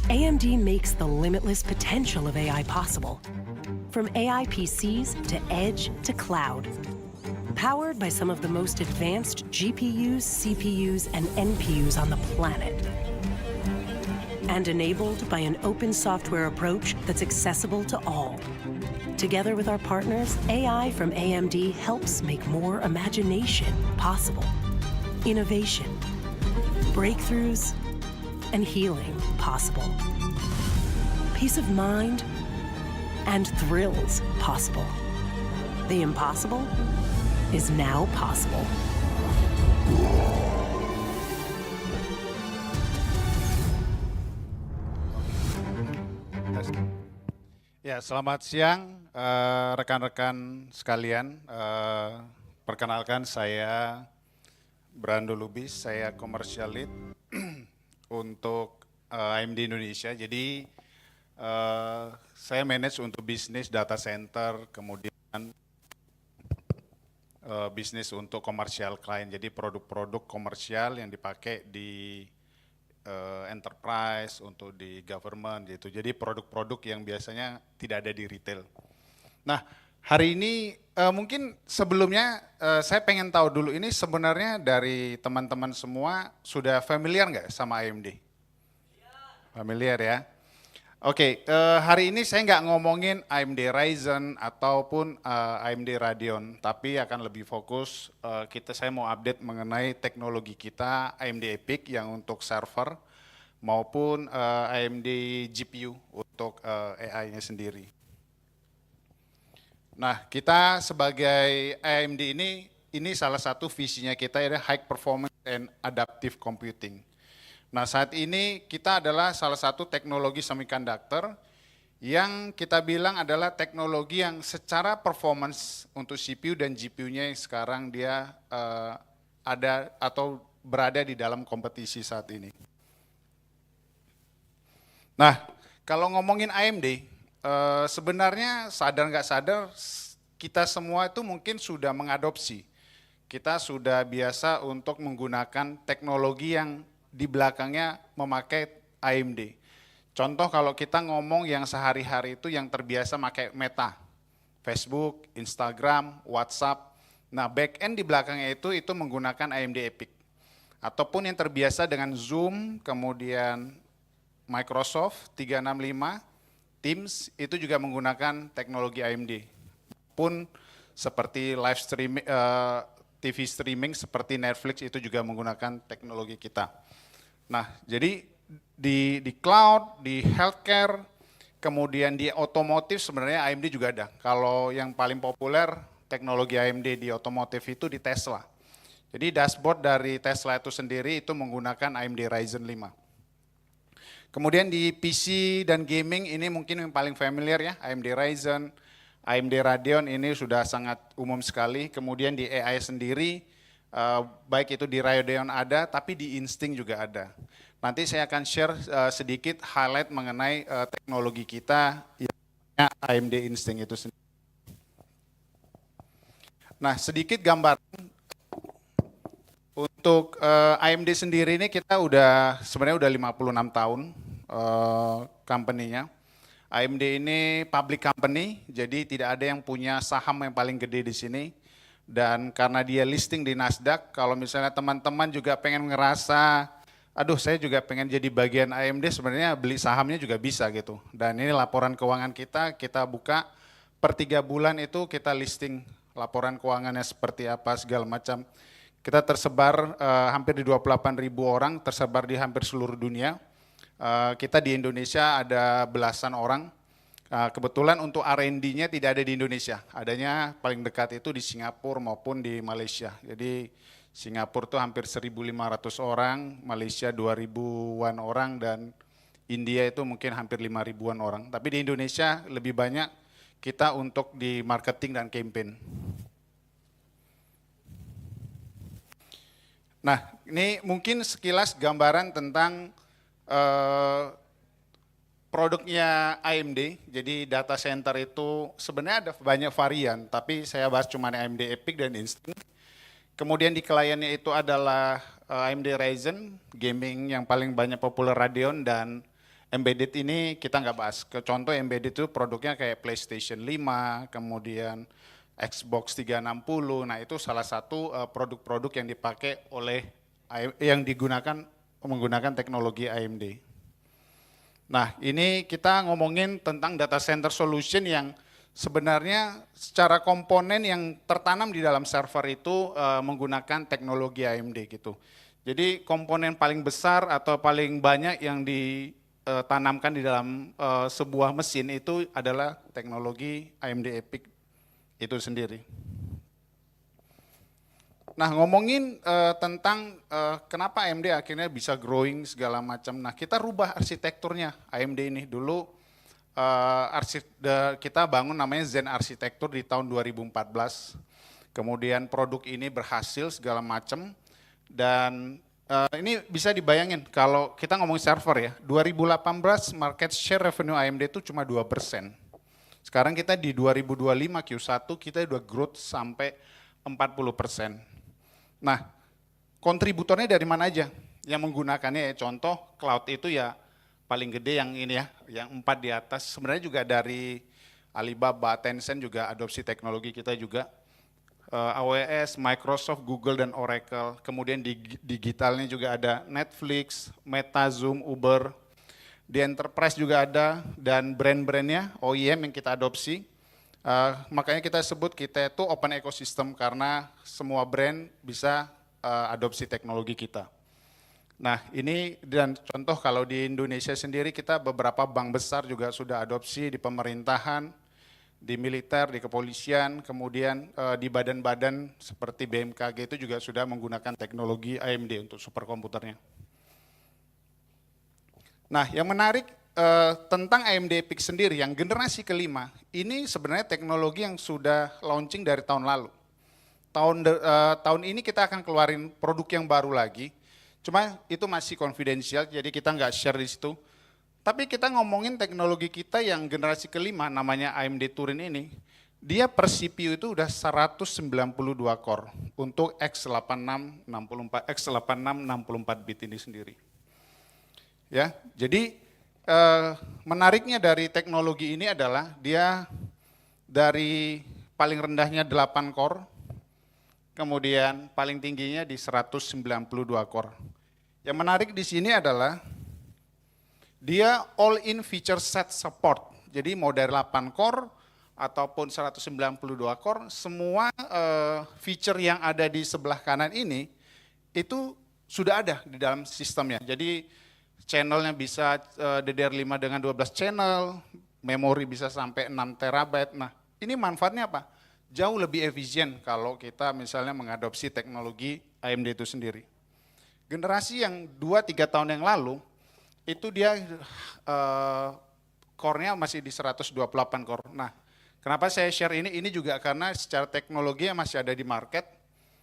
AMD makes the limitless potential of AI possible. From AI PCs to edge to cloud. Powered by some of the most advanced GPUs, CPUs, and NPUs on the planet. And enabled by an open software approach that's accessible to all. Together with our partners, AI from AMD helps make more imagination possible. Innovation, breakthroughs, and healing possible. Peace of mind and thrills possible. The impossible is now possible. Ya, selamat siang rekan-rekan sekalian. Perkenalkan saya Brando Lubis, saya Commercial Lead untuk AMD Indonesia. Jadi saya manage untuk bisnis data center, kemudian bisnis untuk komersial klien. Jadi produk-produk komersial yang dipakai di enterprise, untuk di government gitu. Jadi produk-produk yang biasanya tidak ada di retail. Nah, hari ini mungkin sebelumnya saya pengen tahu dulu, ini sebenarnya dari teman-teman semua sudah familiar nggak sama AMD? Familiar ya? Oke, hari ini saya nggak ngomongin AMD Ryzen ataupun AMD Radeon, tapi akan lebih fokus saya mau update mengenai teknologi kita AMD EPYC yang untuk server maupun AMD GPU untuk AI-nya sendiri. Nah, kita sebagai AMD ini salah satu visinya kita adalah high performance and adaptive computing. Nah, saat ini kita adalah salah satu teknologi semiconductor yang kita bilang adalah teknologi yang secara performance untuk CPU dan GPU-nya yang sekarang dia ada atau berada di dalam kompetisi saat ini. Nah, kalau ngomongin AMD, sebenarnya sadar nggak sadar kita semua itu mungkin sudah mengadopsi. Kita sudah biasa untuk menggunakan teknologi yang di belakangnya memakai AMD. Contoh kalau kita ngomong yang sehari-hari itu yang terbiasa pakai Meta, Facebook, Instagram, WhatsApp. Nah, back end di belakangnya itu menggunakan AMD EPYC. Ataupun yang terbiasa dengan Zoom, kemudian Microsoft 365, Teams itu juga menggunakan teknologi AMD. Pun seperti live streaming, TV streaming seperti Netflix itu juga menggunakan teknologi kita. Nah, jadi di cloud, di healthcare, kemudian di otomotif sebenarnya AMD juga ada. Kalau yang paling populer teknologi AMD di otomotif itu di Tesla. Jadi dashboard dari Tesla itu sendiri itu menggunakan AMD Ryzen 5. Kemudian di PC dan gaming ini mungkin yang paling familiar ya, AMD Ryzen, AMD Radeon ini sudah sangat umum sekali. Kemudian di AI sendiri, baik itu di Radeon ada, tapi di Instinct juga ada. Nanti saya akan share sedikit highlight mengenai teknologi kita yang AMD Instinct itu sendiri. Nah, sedikit gambaran untuk AMD sendiri ini kita sebenarnya udah 56 tahun company-nya. AMD ini public company, jadi tidak ada yang punya saham yang paling gede di sini. Dan karena dia listing di Nasdaq, kalau misalnya teman-teman juga pengen ngerasa, aduh saya juga pengen jadi bagian AMD, sebenarnya beli sahamnya juga bisa gitu. Dan ini laporan keuangan kita buka per 3 bulan itu kita listing laporan keuangannya seperti apa segala macam. Kita tersebar hampir di 28.000 orang, tersebar di hampir seluruh dunia. Kita di Indonesia ada belasan orang. Kebetulan untuk R&D-nya tidak ada di Indonesia, adanya paling dekat itu di Singapura maupun di Malaysia. Jadi Singapura itu hampir 1.500 orang, Malaysia 2.000-an orang, dan India itu mungkin hampir 5.000-an orang. Tapi di Indonesia lebih banyak kita untuk di marketing dan campaign. Nah, ini mungkin sekilas gambaran tentang produknya AMD. Jadi data center itu sebenarnya ada banyak varian, tapi saya bahas cuma AMD EPYC dan Instinct. Kemudian di kliennya itu adalah AMD Ryzen, gaming yang paling banyak populer Radeon, dan embedded ini kita nggak bahas. Contoh embedded itu produknya kayak PlayStation 5, kemudian Xbox 360. Nah, itu salah satu produk-produk yang dipakai yang digunakan menggunakan teknologi AMD. Nah, ini kita ngomongin tentang data center solution yang sebenarnya secara komponen yang tertanam di dalam server itu menggunakan teknologi AMD gitu. Jadi komponen paling besar atau paling banyak yang ditanamkan di dalam sebuah mesin itu adalah teknologi AMD EPYC itu sendiri. Nah, ngomongin tentang kenapa AMD akhirnya bisa growing segala macam. Nah, kita rubah arsitekturnya AMD ini. Dulu kita bangun namanya Zen Arsitektur di tahun 2014. Kemudian produk ini berhasil segala macam. Dan ini bisa dibayangin kalau kita ngomong server ya, 2018 market share revenue AMD itu cuma 2%. Sekarang kita di 2025 Q1 kita udah growth sampai 40%. Nah, kontributornya dari mana aja yang menggunakannya ya, contoh cloud itu ya paling gede yang ini ya, yang 4 di atas. Sebenarnya juga dari Alibaba, Tencent juga adopsi teknologi kita juga. AWS, Microsoft, Google, dan Oracle. Kemudian di digitalnya juga ada Netflix, Meta, Zoom, Uber. Di enterprise juga ada, dan brand-brandnya OEM yang kita adopsi. Makanya kita sebut kita itu open ecosystem karena semua brand bisa adopsi teknologi kita. Nah, ini dan contoh kalau di Indonesia sendiri kita beberapa bank besar juga sudah adopsi di pemerintahan, di militer, di kepolisian, kemudian di badan-badan seperti BMKG itu juga sudah menggunakan teknologi AMD untuk superkomputernya. Nah, yang menarik tentang AMD EPYC sendiri yang generasi kelima, ini sebenarnya teknologi yang sudah launching dari tahun lalu. Tahun ini kita akan keluarin produk yang baru lagi, cuma itu masih confidential, jadi kita nggak share di situ. Tapi kita ngomongin teknologi kita yang generasi kelima, namanya AMD Turin ini, dia per CPU itu udah 192 core untuk X86 64 bit ini sendiri. Ya, jadi menariknya dari teknologi ini adalah dia dari paling rendahnya 8 core, kemudian paling tingginya di 192 core. Yang menarik di sini adalah dia all-in feature set support. Jadi mau dari 8 core ataupun 192 core, semua feature yang ada di sebelah kanan ini itu sudah ada di dalam sistemnya. Jadi channelnya bisa DDR5 dengan 12 channel, memori bisa sampai 6 terabyte. Nah, ini manfaatnya apa? Jauh lebih efisien kalau kita misalnya mengadopsi teknologi AMD itu sendiri. Generasi yang 2-3 tahun yang lalu, itu dia core-nya masih di 128 core. Nah, kenapa saya share ini? Ini juga karena secara teknologi yang masih ada di market,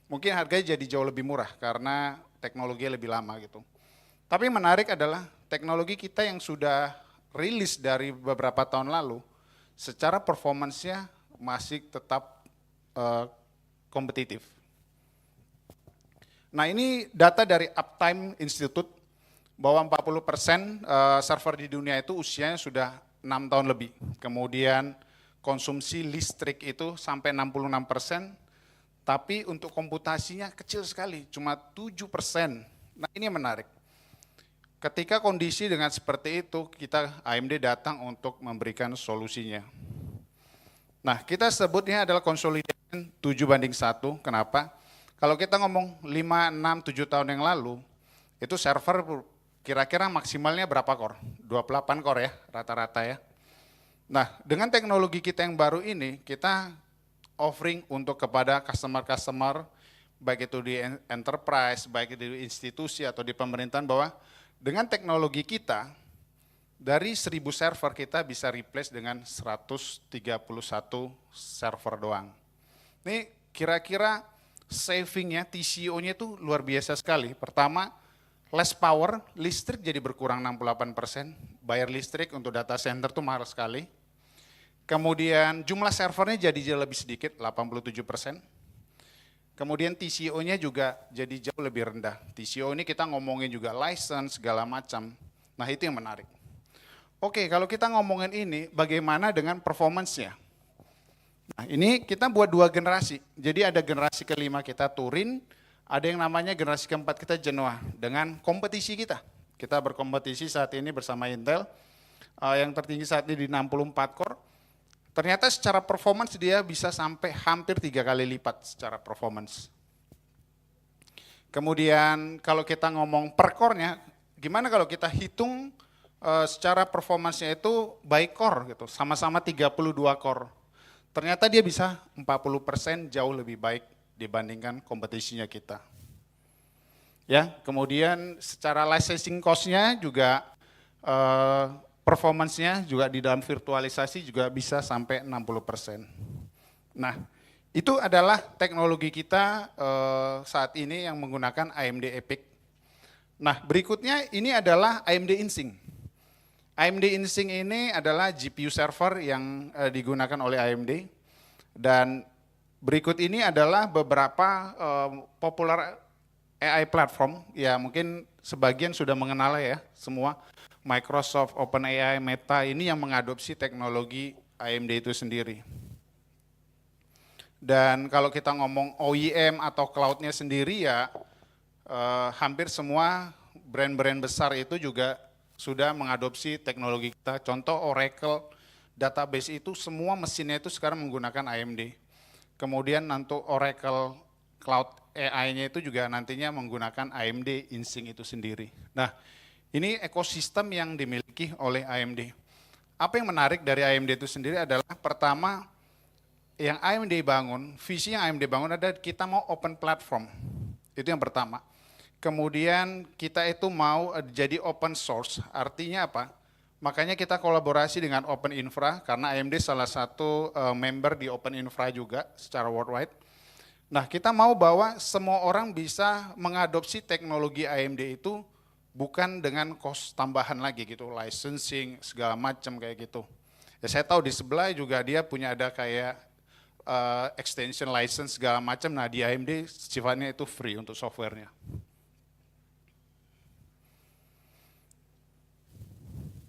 mungkin harganya jadi jauh lebih murah karena teknologinya lebih lama gitu. Tapi yang menarik adalah teknologi kita yang sudah rilis dari beberapa tahun lalu, secara performance-nya masih tetap kompetitif. Nah, ini data dari Uptime Institute, bahwa 40% server di dunia itu usianya sudah 6 tahun lebih. Kemudian konsumsi listrik itu sampai 66%, tapi untuk komputasinya kecil sekali, cuma 7%. Nah, ini yang menarik. Ketika kondisi dengan seperti itu, AMD datang untuk memberikan solusinya. Nah, kita sebutnya adalah consolidation 7:1. Kenapa? Kalau kita ngomong 5, 6, 7 tahun yang lalu, itu server kira-kira maksimalnya berapa core? 28 core ya, rata-rata ya. Nah, dengan teknologi kita yang baru ini, kita offering untuk kepada customer-customer, baik itu di enterprise, baik itu di institusi atau di pemerintahan, bahwa dengan teknologi kita, dari 1000 server kita bisa replace dengan 131 server doang. Ini kira-kira savingnya, TCO-nya itu luar biasa sekali. Pertama, less power, listrik jadi berkurang 68%, bayar listrik untuk data center itu mahal sekali. Kemudian jumlah servernya jadi lebih sedikit, 87%. Kemudian TCO-nya juga jadi jauh lebih rendah. TCO ini kita ngomongin juga license, segala macam. Nah, itu yang menarik. Oke, kalau kita ngomongin ini, bagaimana dengan performance-nya? Nah, ini kita buat 2 generasi. Jadi ada generasi kelima kita Turin, ada yang namanya generasi keempat kita Genoa dengan kompetisi kita. Kita berkompetisi saat ini bersama Intel, yang tertinggi saat ini di 64 core. Ternyata secara performance dia bisa sampai hampir 3 kali lipat secara performance. Kemudian kalau kita ngomong per core-nya, gimana kalau kita hitung secara performance-nya itu by core gitu, sama-sama 32 core. Ternyata dia bisa 40% jauh lebih baik dibandingkan kompetisinya kita. Ya, kemudian secara licensing cost-nya juga performance-nya juga di dalam virtualisasi juga bisa sampai 60%. Nah, itu adalah teknologi kita saat ini yang menggunakan AMD EPYC. Nah, berikutnya ini adalah AMD Instinct. AMD Instinct ini adalah GPU server yang digunakan oleh AMD, dan berikut ini adalah beberapa populer AI platform, ya mungkin sebagian sudah mengenal ya semua, Microsoft, OpenAI, Meta ini yang mengadopsi teknologi AMD itu sendiri. Dan kalau kita ngomong OEM atau cloud-nya sendiri ya hampir semua brand-brand besar itu juga sudah mengadopsi teknologi kita. Contoh Oracle database itu semua mesinnya itu sekarang menggunakan AMD. Kemudian untuk Oracle Cloud AI-nya itu juga nantinya menggunakan AMD Instinct itu sendiri. Nah, ini ekosistem yang dimiliki oleh AMD. Apa yang menarik dari AMD itu sendiri adalah pertama, yang AMD bangun, visi yang AMD bangun adalah kita mau open platform. Itu yang pertama. Kemudian kita itu mau jadi open source, artinya apa? Makanya kita kolaborasi dengan Open Infra, karena AMD salah satu member di Open Infra juga secara worldwide. Nah, kita mau bahwa semua orang bisa mengadopsi teknologi AMD itu bukan dengan cost tambahan lagi gitu, licensing segala macam kayak gitu. Ya saya tahu di sebelah juga dia punya ada kayak extension license segala macam. Nah, di AMD sifatnya itu free untuk softwarenya.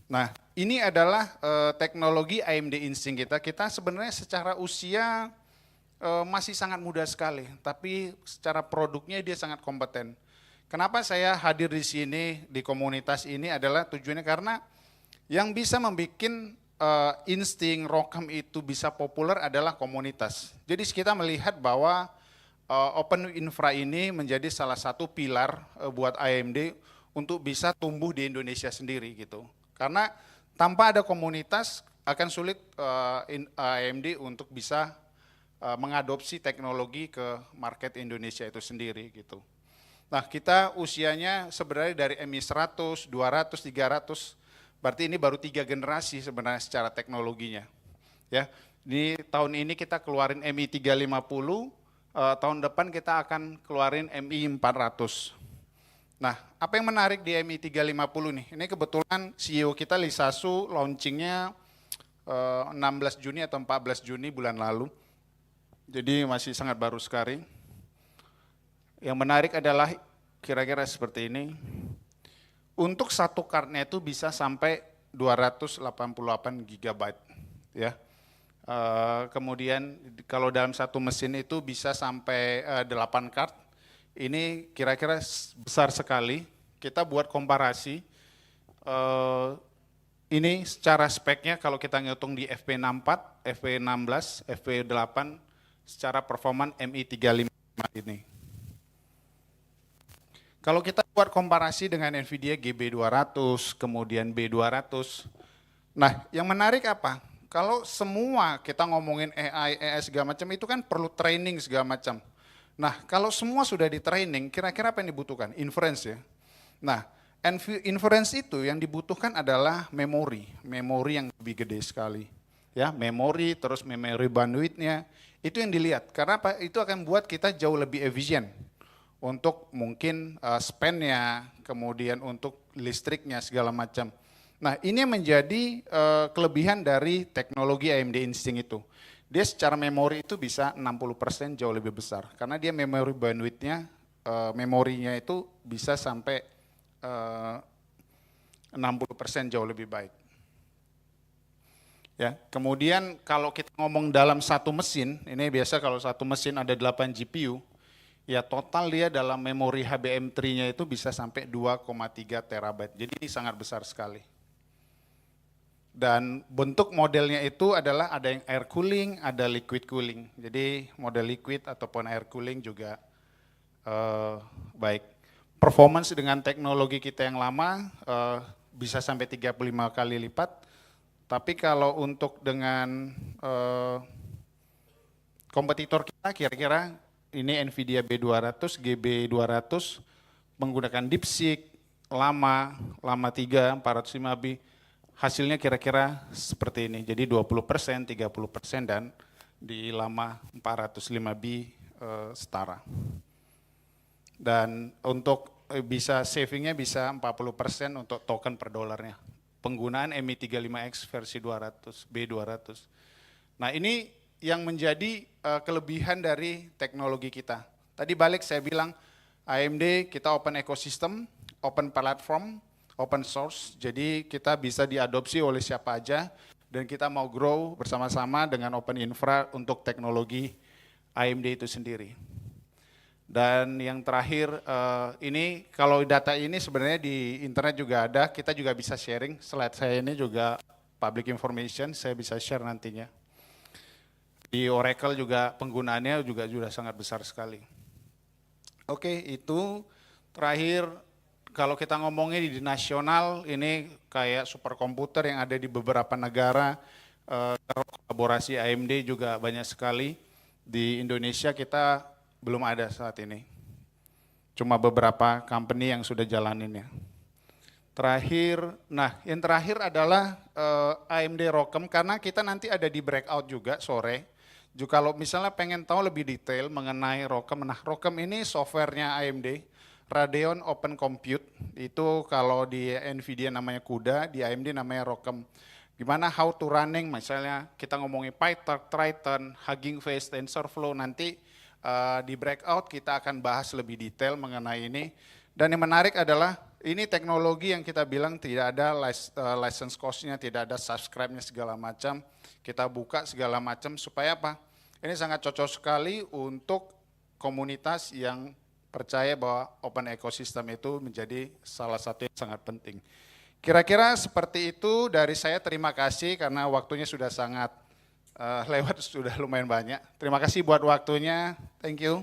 Nah, ini adalah teknologi AMD Instinct kita. Kita sebenarnya secara usia masih sangat muda sekali, tapi secara produknya dia sangat kompeten. Kenapa saya hadir di sini, di komunitas ini adalah tujuannya karena yang bisa membuat Instinct, ROCm itu bisa populer adalah komunitas. Jadi kita melihat bahwa Open Infra ini menjadi salah satu pilar buat AMD untuk bisa tumbuh di Indonesia sendiri gitu. Karena tanpa ada komunitas akan sulit AMD untuk bisa mengadopsi teknologi ke market Indonesia itu sendiri gitu. Nah, kita usianya sebenarnya dari MI 100, 200, 300, berarti ini baru 3 generasi sebenarnya secara teknologinya. Ya, di tahun ini kita keluarin MI 350, tahun depan kita akan keluarin MI 400. Nah, apa yang menarik di MI 350 nih? Ini kebetulan CEO kita Lisasu launchingnya 16 Juni atau 14 Juni bulan lalu. Jadi masih sangat baru sekali. Yang menarik adalah kira-kira seperti ini. Untuk satu cardnya itu bisa sampai 288 GB ya. Kemudian kalau dalam satu mesin itu bisa sampai 8 card. Ini kira-kira besar sekali. Kita buat komparasi. Ini secara speknya kalau kita ngitung di FP64, FP16, FP8 secara performan MI 355 ini. Kalau kita buat komparasi dengan NVIDIA GB200, kemudian B200. Nah, yang menarik apa? Kalau semua kita ngomongin AI segala macam itu kan perlu training segala macam. Nah, kalau semua sudah di training, kira-kira apa yang dibutuhkan? Inference ya. Nah, inference itu yang dibutuhkan adalah memori yang lebih gede sekali. Ya, memori terus memori bandwidth-nya itu yang dilihat. Karena apa? Itu akan buat kita jauh lebih efisien untuk mungkin spend-nya, kemudian untuk listriknya segala macam. Nah, ini menjadi kelebihan dari teknologi AMD Instinct itu. Dia secara memori itu bisa 60% jauh lebih besar. Karena dia memori bandwidth-nya, memorinya itu bisa sampai 60% jauh lebih baik. Ya, kemudian kalau kita ngomong dalam satu mesin, ini biasa kalau satu mesin ada 8 GPU, ya total dia dalam memori HBM3-nya itu bisa sampai 2,3 terabyte. Jadi ini sangat besar sekali. Dan bentuk modelnya itu adalah ada yang air cooling, ada liquid cooling. Jadi model liquid ataupun air cooling juga baik. Performance dengan teknologi kita yang lama bisa sampai 35 kali lipat. Tapi kalau untuk dengan kompetitor kita kira-kira ini NVIDIA B200, GB200 menggunakan DeepSeek, Llama 3, 405B, hasilnya kira-kira seperti ini. Jadi 20%, 30% dan di Llama 405B setara. Dan untuk bisa savingnya bisa 40% untuk token per dolarnya. Penggunaan MI35X versi 200, B200. Nah ini yang menjadi kelebihan dari teknologi kita. Tadi balik saya bilang AMD kita open ecosystem, open platform, open source, jadi kita bisa diadopsi oleh siapa aja dan kita mau grow bersama-sama dengan open infra untuk teknologi AMD itu sendiri. Dan yang terakhir, ini kalau data ini sebenarnya di internet juga ada, kita juga bisa sharing. Slide saya ini juga public information, saya bisa share nantinya. Di Oracle juga penggunaannya juga sangat besar sekali. Oke, itu terakhir kalau kita ngomongnya di nasional, ini kayak superkomputer yang ada di beberapa negara, kolaborasi AMD juga banyak sekali. Di Indonesia kita belum ada saat ini. Cuma beberapa company yang sudah jalaninnya. Terakhir, nah yang terakhir adalah AMD ROCm karena kita nanti ada di breakout juga sore. Juga kalau misalnya pengen tahu lebih detail mengenai ROCm, nah ROCm ini softwarenya AMD, Radeon Open Compute, itu kalau di NVIDIA namanya CUDA, di AMD namanya ROCm. Gimana how to running, misalnya kita ngomongin PyTorch, Triton, Hugging Face, TensorFlow, nanti di breakout kita akan bahas lebih detail mengenai ini. Dan yang menarik adalah ini teknologi yang kita bilang tidak ada license cost-nya, tidak ada subscribe-nya segala macam. Kita buka segala macam supaya apa? Ini sangat cocok sekali untuk komunitas yang percaya bahwa open ecosystem itu menjadi salah satu yang sangat penting. Kira-kira seperti itu dari saya, terima kasih karena waktunya sudah sangat lewat, sudah lumayan banyak. Terima kasih buat waktunya, thank you.